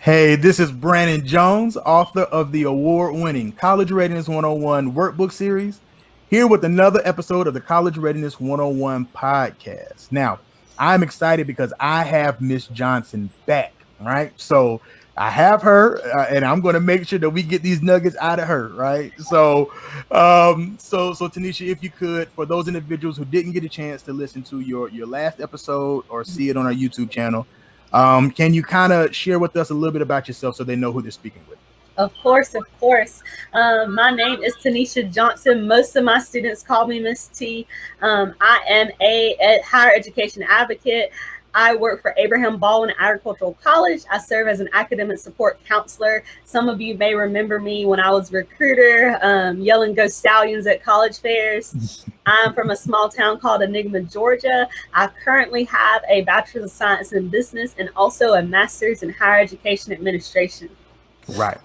Hey, this is Brannon Jones, author of the award-winning College Readiness 101 workbook series, here with another episode of the College Readiness 101 podcast. Now, I'm excited because I have Miss Johnson back, right? So I have her, and I'm going to make sure that we get these nuggets out of her, right? So Tanisha, if you could, for those individuals who didn't get a chance to listen to your last episode or see it on our YouTube channel, can you kind of share with us a little bit about yourself so they know who they're speaking with? Of course, of course. My name is Tanisha Johnson. Most of my students call me Miss T. I am a higher education advocate. I work for Abraham Baldwin Agricultural College. I serve as an academic support counselor. Some of you may remember me when I was a recruiter, yelling "Go Stallions" at college fairs. I'm from a small town called Enigma, Georgia. I currently have a Bachelor's of Science in Business and also a Master's in Higher Education Administration. Right.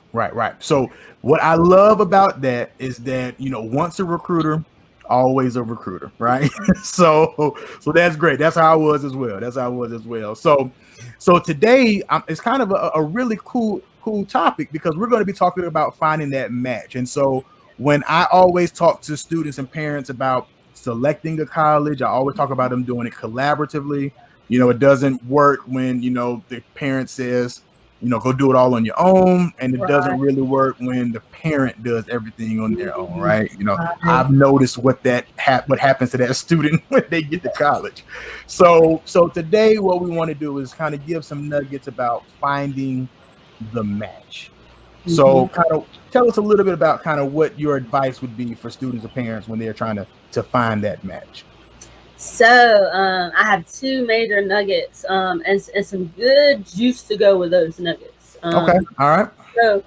So what I love about that is that, once a recruiter, always a recruiter, right? so that's great. That's how I was as well. So today it's kind of a really cool topic because we're going to be talking about finding that match. And so when I always talk to students and parents about selecting a college, I always talk about them doing it collaboratively. It doesn't work when, the parent says, go do it all on your own. And it doesn't really work when the parent does everything on their own, right? I've noticed what happens to that student when they get to college. So today what we want to do is kind of give some nuggets about finding the match. So kind of tell us a little bit about kind of what your advice would be for students or parents when they're trying to find that match. So I have two major nuggets and some good juice to go with those nuggets. Okay. All right. So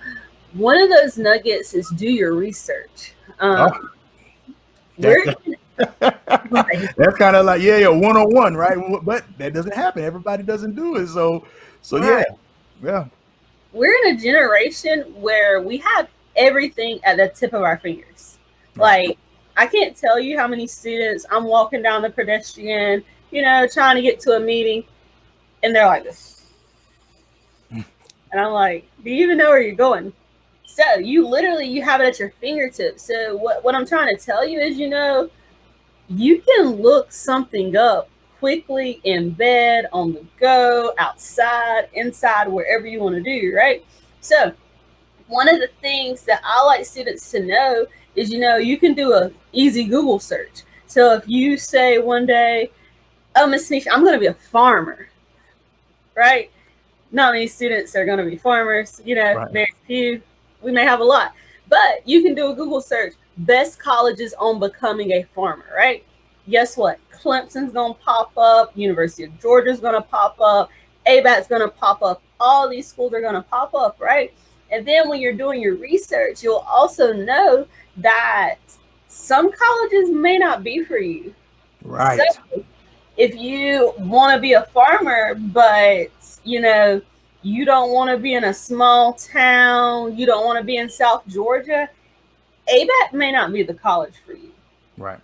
one of those nuggets is do your research. That's kind of like, 101, right? But that doesn't happen. Everybody doesn't do it. So right. Yeah. We're in a generation where we have everything at the tip of our fingers. Like, I can't tell you how many students I'm walking down the pedestrian, trying to get to a meeting, and they're like this. And I'm like, do you even know where you're going? So you have it at your fingertips. So what I'm trying to tell you is, you can look something up quickly in bed, on the go, outside, inside, wherever you want to do, right? So one of the things that I like students to know is, you can do an easy Google search. So if you say one day, oh, Miss Tanisha, I'm going to be a farmer, right? Not many students are going to be farmers, right. Very few. We may have a lot. But you can do a Google search, best colleges on becoming a farmer, right? Guess what? Clemson's going to pop up. University of Georgia's going to pop up. ABAT's going to pop up. All these schools are going to pop up, right? And then when you're doing your research, you'll also know that some colleges may not be for you. Right. So if you want to be a farmer, but, you don't want to be in a small town, you don't want to be in South Georgia, ABAT may not be the college for you. Right.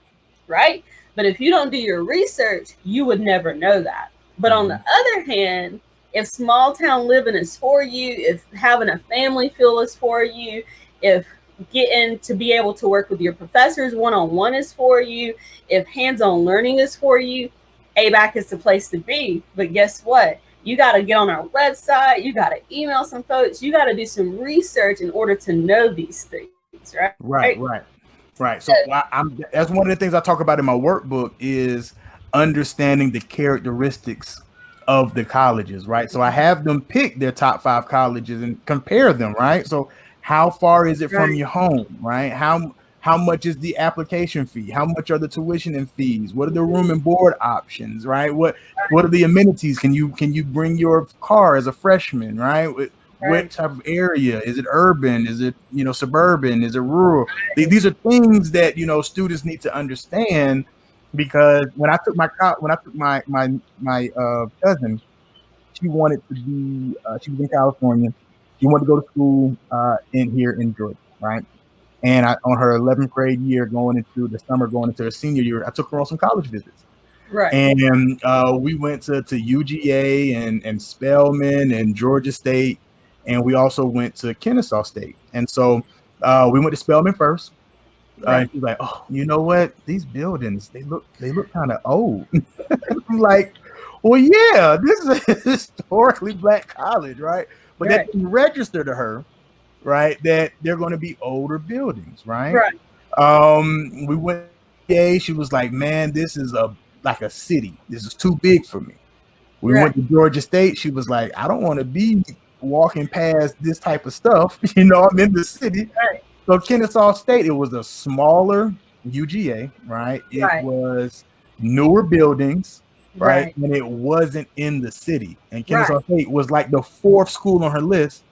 Right? But if you don't do your research, you would never know that. But on the other hand, if small town living is for you, if having a family feel is for you, if getting to be able to work with your professors one-on-one is for you, if hands-on learning is for you, ABAC is the place to be. But guess what? You got to get on our website. You got to email some folks. You got to do some research in order to know these things, right? Right. So that's one of the things I talk about in my workbook is understanding the characteristics of the colleges, right? So I have them pick their top 5 colleges and compare them, right? So how far is it from your home, right? How much is the application fee? How much are the tuition and fees? What are the room and board options, right? What are the amenities? Can you bring your car as a freshman, right? What type of area? Is it urban? Is it, suburban? Is it rural? These are things that, students need to understand, because when I took my cousin, she wanted to be, she was in California. She wanted to go to school here in Georgia, right? And on her 11th grade year, going into her senior year, I took her on some college visits. Right. And we went to UGA and Spelman and Georgia State. and we also went to Kennesaw State. And so we went to Spelman first. And she's like, oh, you know what? These buildings, they look kind of old. I'm like, well, yeah, this is a historically Black college, right? But that didn't register to her, right, that they're going to be older buildings, right? We went. She was like, man, this is like a city. This is too big for me. We went to Georgia State. She was like, I don't want to be walking past this type of stuff. You know, I'm in the city. So Kennesaw State, it was a smaller UGA, right? It was newer buildings, right? And it wasn't in the city. And Kennesaw State was like the 4th school on her list,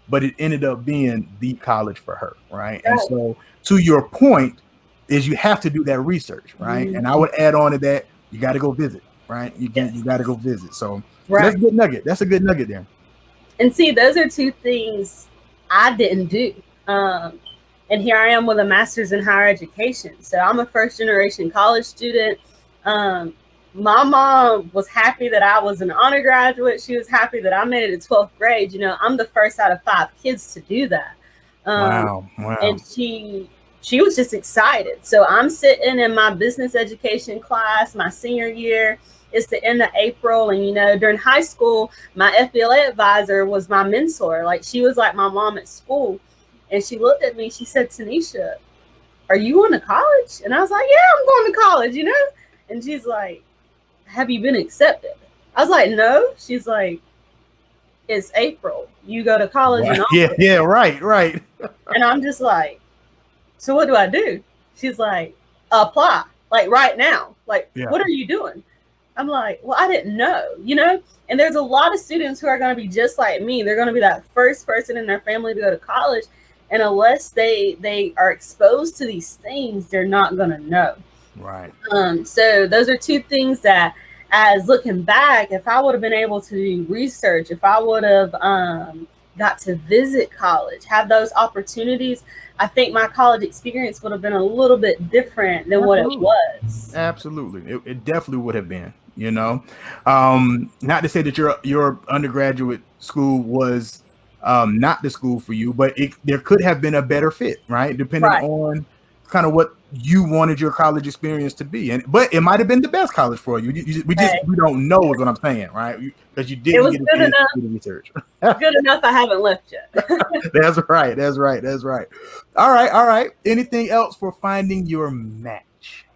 but it ended up being the college for her, right? And so to your point is you have to do that research, right? And I would add on to that, you got to go visit, right? You got to go visit. So that's a good nugget. That's a good nugget there. And see, those are 2 things I didn't do. And here I am with a master's in higher education. So I'm a 1st-generation college student. My mom was happy that I was an honor graduate. She was happy that I made it to 12th grade. You know, I'm the first out of 5 kids to do that. Wow. And she was just excited. So I'm sitting in my business education class, my senior year. It's the end of April. And, you know, during high school, my FBLA advisor was my mentor. Like, she was like my mom at school. And she looked at me, she said, Tanisha, are you going to college? And I was like, yeah, I'm going to college, you know? And she's like, have you been accepted? I was like, no. She's like, it's April. You go to college in August. Yeah, right. And I'm just like, so what do I do? She's like, apply, like right now. Like, what are you doing? I'm like, well, I didn't know, you know? And there's a lot of students who are going to be just like me. They're going to be that first person in their family to go to college. And unless they are exposed to these things, they're not going to know. Right. So those are 2 things that, as looking back, if I would have been able to do research, if I would have got to visit college, have those opportunities, I think my college experience would have been a little bit different than what it was. Absolutely. It definitely would have been, you know. Not to say that your undergraduate school was not the school for you, but there could have been a better fit, right? Depending on kind of what you wanted your college experience to be. But it might have been the best college for you. We don't know is what I'm saying, right? Because you didn't get to do the research. Good enough I haven't left yet. That's right. All right. Anything else for finding your match?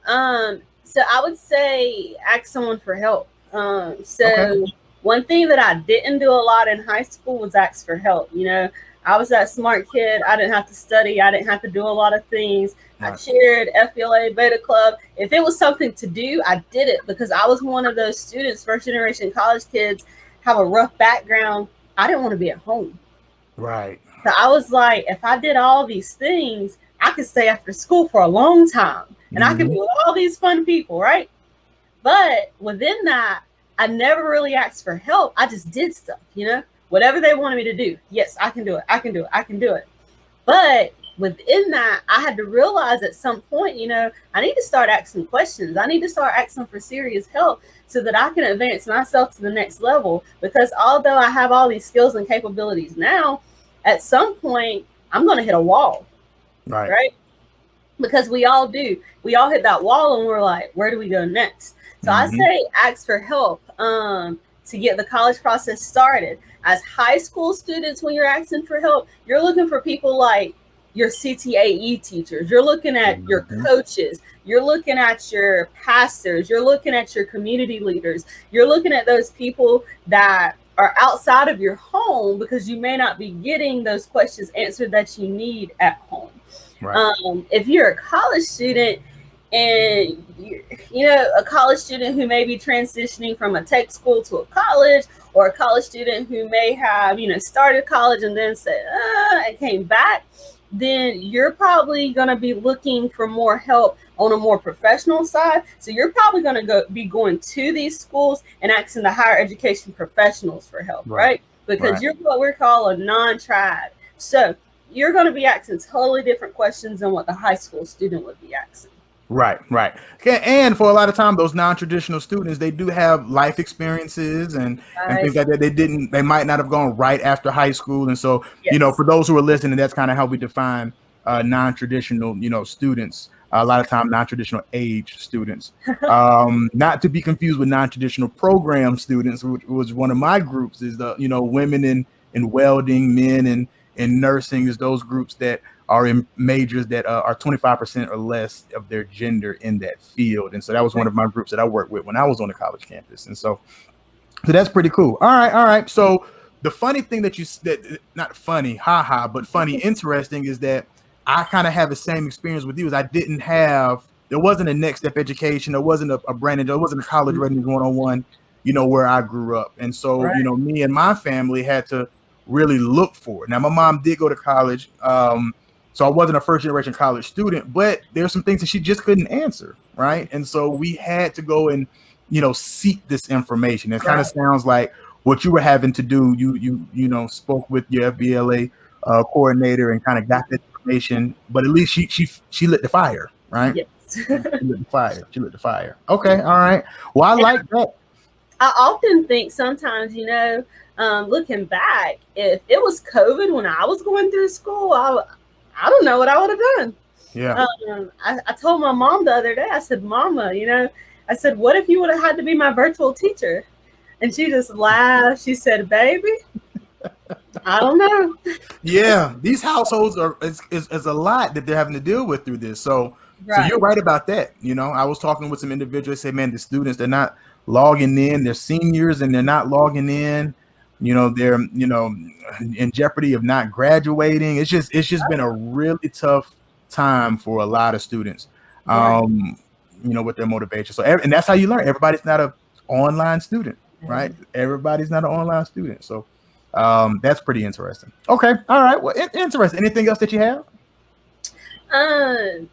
So I would say ask someone for help. One thing that I didn't do a lot in high school was ask for help. You know, I was that smart kid. I didn't have to study. I didn't have to do a lot of things. Right. I cheered, FBLA, Beta Club. If it was something to do, I did it because I was one of those students, 1st-generation college kids, have a rough background. I didn't want to be at home. Right. So I was like, if I did all these things, I could stay after school for a long time and I could be with all these fun people, right? But within that, I never really asked for help. I just did stuff, you know, whatever they wanted me to do. Yes, I can do it. But within that, I had to realize at some point, you know, I need to start asking questions. I need to start asking for serious help so that I can advance myself to the next level. Because although I have all these skills and capabilities now, at some point, I'm going to hit a wall. Right? Because we all do. We all hit that wall and we're like, where do we go next? So I say ask for help to get the college process started. As high school students, when you're asking for help, you're looking for people like your CTAE teachers. You're looking at your coaches. You're looking at your pastors. You're looking at your community leaders. You're looking at those people that are outside of your home because you may not be getting those questions answered that you need at home. Right. If you're a college student, and you know, a college student who may be transitioning from a tech school to a college, or a college student who may have, you know, started college and then said, and came back, then you're probably going to be looking for more help on a more professional side. So you're probably going to be going to these schools and asking the higher education professionals for help, right? Because you're what we call a non-trad. So you're going to be asking totally different questions than what the high school student would be asking. Right, right. Okay, and for a lot of time, those non-traditional students, they do have life experiences and Right. things like that. They might not have gone right after high school. And so, Yes. for those who are listening, that's kind of how we define non-traditional, students. A lot of time, non-traditional age students, not to be confused with non-traditional program students, which was one of my groups. Is the women in welding, men in nursing, is those groups that are in majors that are 25% or less of their gender in that field. And so that was one of my groups that I worked with when I was on the college campus. And so that's pretty cool. All right, all right. So the funny thing that not funny, haha, but funny, interesting is that I kind of have the same experience with you. As there wasn't a next step education, there wasn't a Brannon, there wasn't a college readiness 101, where I grew up. And so, Right. me and my family had to really look for it. Now, my mom did go to college. So I wasn't a first generation college student, but there's some things that she just couldn't answer. Right. And so we had to go and, seek this information. It kind of sounds like what you were having to do. You spoke with your FBLA coordinator and kind of got that information, but at least she lit the fire. Right. Yes. She lit the fire. She lit the fire. Okay. All right. Well, I like that. I often think sometimes, looking back, if it was COVID when I was going through school, I don't know what I would have done. Yeah. I told my mom the other day, I said, Mama, I said, what if you would have had to be my virtual teacher? And she just laughed. She said, baby, I don't know. Yeah, these households is a lot that they're having to deal with through this. So you're right about that. I was talking with some individuals, say, man, the students, they're not logging in, they're seniors and they're not logging in. They're in jeopardy of not graduating. It's just been a really tough time for a lot of students. With their motivation. So and that's how you learn. Everybody's not an online student, right? Everybody's not an online student. So that's pretty interesting. Okay. All right. Well, interesting. Anything else that you have? And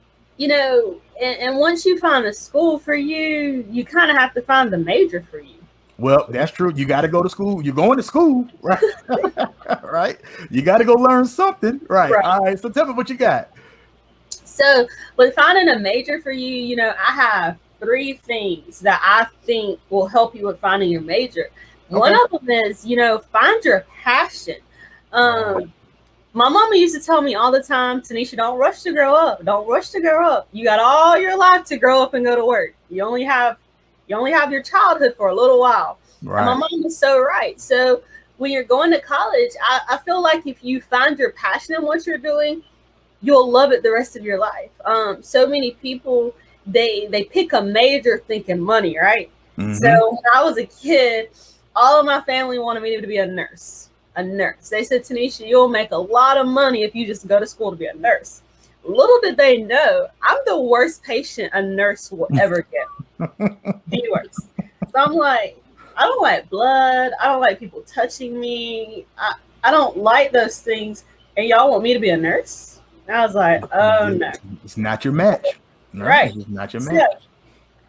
once you find a school for you, you kind of have to find the major for you. Well, that's true. You got to go to school. You're going to school, right? Right. You got to go learn something, right? All right. So tell me what you got. So with finding a major for you, I have 3 things that I think will help you with finding your major. Okay. One of them is, find your passion. My mama used to tell me all the time, Tanisha, don't rush to grow up. Don't rush to grow up. You got all your life to grow up and go to work. You only have your childhood for a little while. Right. And my mom was so right. So when you're going to college, I feel like if you find your passion in what you're doing, you'll love it the rest of your life. So many people, they pick a major thinking money, right? Mm-hmm. So when I was a kid, all of my family wanted me to be a nurse. They said, Tanisha, you'll make a lot of money if you just go to school to be a nurse. Little did they know, I'm the worst patient a nurse will ever get. The worst. So I'm like, I don't like blood. I don't like people touching me. I don't like those things. And y'all want me to be a nurse? And I was like, oh no. It's not your match. No, right. It's not your match. So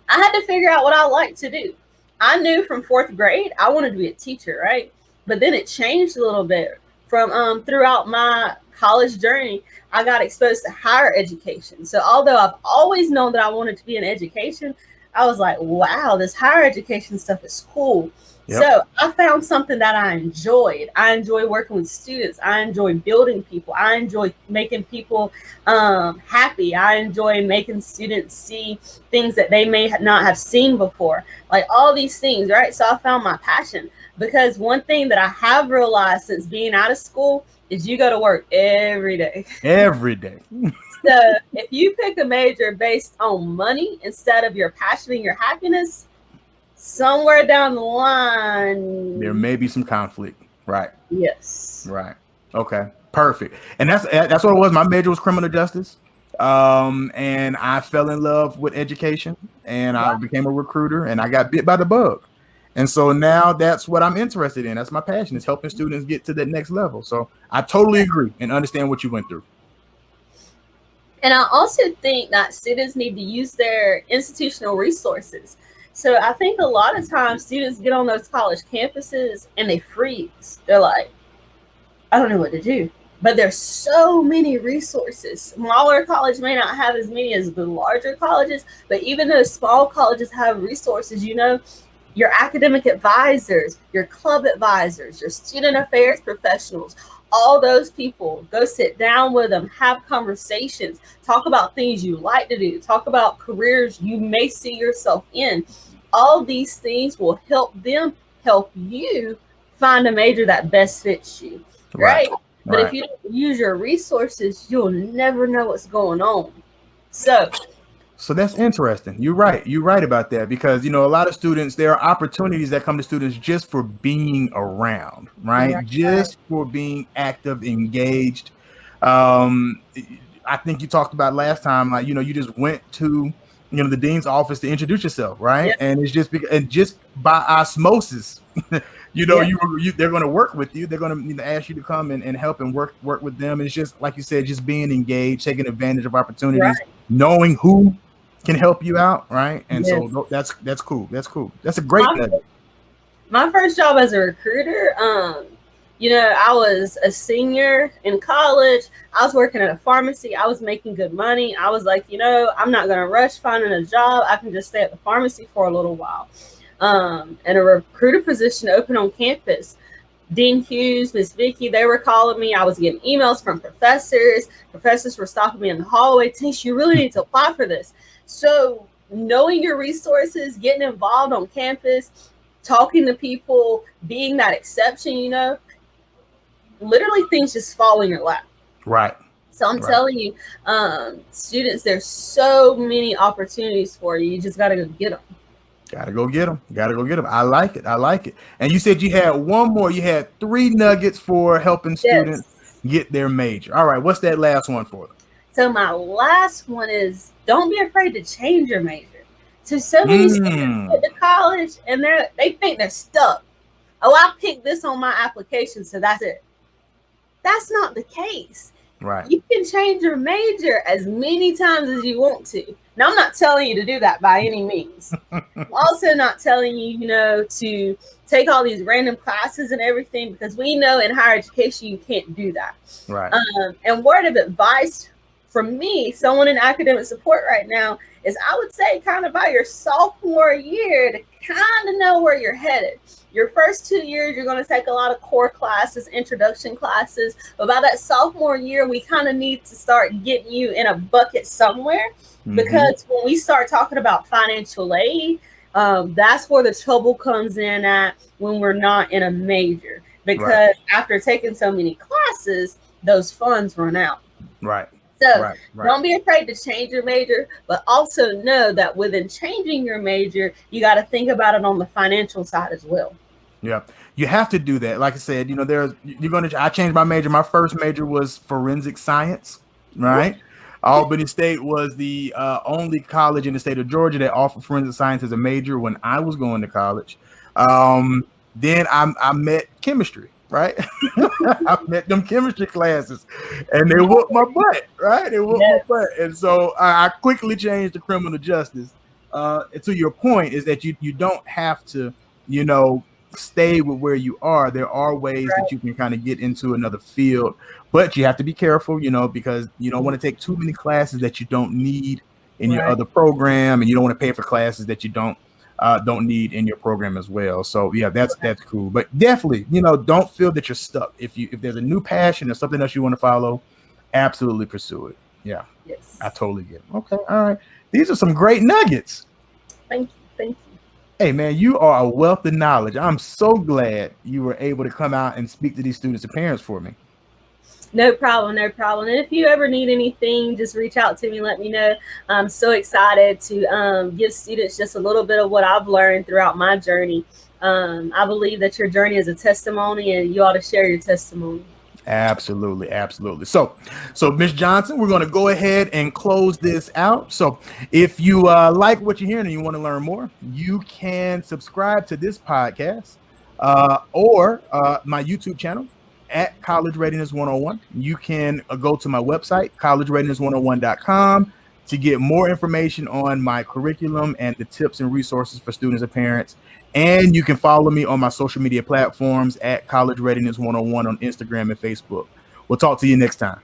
I had to figure out what I like to do. I knew from 4th grade, I wanted to be a teacher, right? But then it changed a little bit. From throughout my college journey, I got exposed to higher education. So although I've always known that I wanted to be in education, I was like, wow, this higher education stuff is cool. Yep. So I found something that I enjoyed. I enjoy working with students. I enjoy building people. I enjoy making people happy. I enjoy making students see things that they may not have seen before. Like all these things, right? So I found my passion. Because one thing that I have realized since being out of school is you go to work every day. Every day. So if you pick a major based on money instead of your passion and your happiness, somewhere down the line, there may be some conflict. Right. Yes. Right. Okay. Perfect. And that's what it was. My major was criminal justice. And I fell in love with education and I became a recruiter and I got bit by the bug. And so now that's what I'm interested in. That's my passion, is helping students get to that next level. So I totally agree and understand what you went through. And I also think that students need to use their institutional resources. So I think a lot of times students get on those college campuses and they freeze. They're like, I don't know what to do. but there's so many resources. Smaller colleges may not have as many as the larger colleges, but even those small colleges have resources, your academic advisors, your club advisors, your student affairs professionals, all those people. Go sit down with them, have conversations, talk about things you like to do, talk about careers you may see yourself in. All these things will help them help you find a major that best fits you, right? But if you don't use your resources, you'll never know what's going on. So that's interesting. You're right about that, because, a lot of students, there are opportunities that come to students just for being around, right? Just for being active, engaged. I think you talked about last time, like, you just went to, the dean's office to introduce yourself, right? Yep. And it's just by osmosis, they're going to work with you. They're going to ask you to come and help and work with them. It's just, like you said, just being engaged, taking advantage of opportunities, knowing who can help you out, right? And so that's cool. That's a great nugget. My first job as a recruiter, I was a senior in college. I was working at a pharmacy. I was making good money. I was like, I'm not going to rush finding a job. I can just stay at the pharmacy for a little while. And a recruiter position open on campus. Dean Hughes, Miss Vicky, they were calling me. I was getting emails from professors. Professors were stopping me in the hallway. Tish, you really need to apply for this. So knowing your resources, getting involved on campus, talking to people, being that exception, literally things just fall in your lap. Right. So I'm telling you, students, there's so many opportunities for you. You just got to go get them. Got to go get them. I like it. And you said you had one more. You had 3 nuggets for helping students get their major. All right. What's that last one for them? So my last one is, don't be afraid to change your major. So many students get to college and they think they're stuck. Oh, I picked this on my application, so that's it. That's not the case. Right. You can change your major as many times as you want to. Now, I'm not telling you to do that by any means. I'm also not telling you, to take all these random classes and everything, because we know in higher education you can't do that. Right. And word of advice from me, someone in academic support right now, is I would say kind of by your sophomore year to kind of know where you're headed. Your first 2 years, you're going to take a lot of core classes, introduction classes. But by that sophomore year, we kind of need to start getting you in a bucket somewhere. Because when we start talking about financial aid, that's where the trouble comes in at when we're not in a major. Because after taking so many classes, those funds run out. Right. So don't be afraid to change your major, but also know that within changing your major, you got to think about it on the financial side as well. Yeah, you have to do that. Like I said, I changed my major. My first major was forensic science, right? Albany State was the only college in the state of Georgia that offered forensic science as a major when I was going to college. Then I met chemistry, right? I met them chemistry classes, and they whooped my butt, right? They whooped my butt, and so I quickly changed to criminal justice. And to your point, is that you don't have to, stay with where you are. There are ways that you can kind of get into another field, but you have to be careful, because you don't want to take too many classes that you don't need in your other program, and you don't want to pay for classes that you don't need in your program as well. So yeah, that's cool. But definitely, don't feel that you're stuck. If there's a new passion or something else you want to follow, absolutely pursue it. Yeah. Yes. I totally get it. Okay. All right. These are some great nuggets. Thank you. Hey man, you are a wealth of knowledge. I'm so glad you were able to come out and speak to these students and parents for me. No problem. And if you ever need anything, just reach out to me, let me know. I'm so excited to give students just a little bit of what I've learned throughout my journey. I believe that your journey is a testimony, and you ought to share your testimony. Absolutely. So Ms. Johnson, we're going to go ahead and close this out. So if you like what you're hearing and you want to learn more, you can subscribe to this podcast or my YouTube channel at College Readiness 101. You can go to my website, collegereadiness101.com, to get more information on my curriculum and the tips and resources for students and parents. And you can follow me on my social media platforms at College Readiness 101 on Instagram and Facebook. We'll talk to you next time.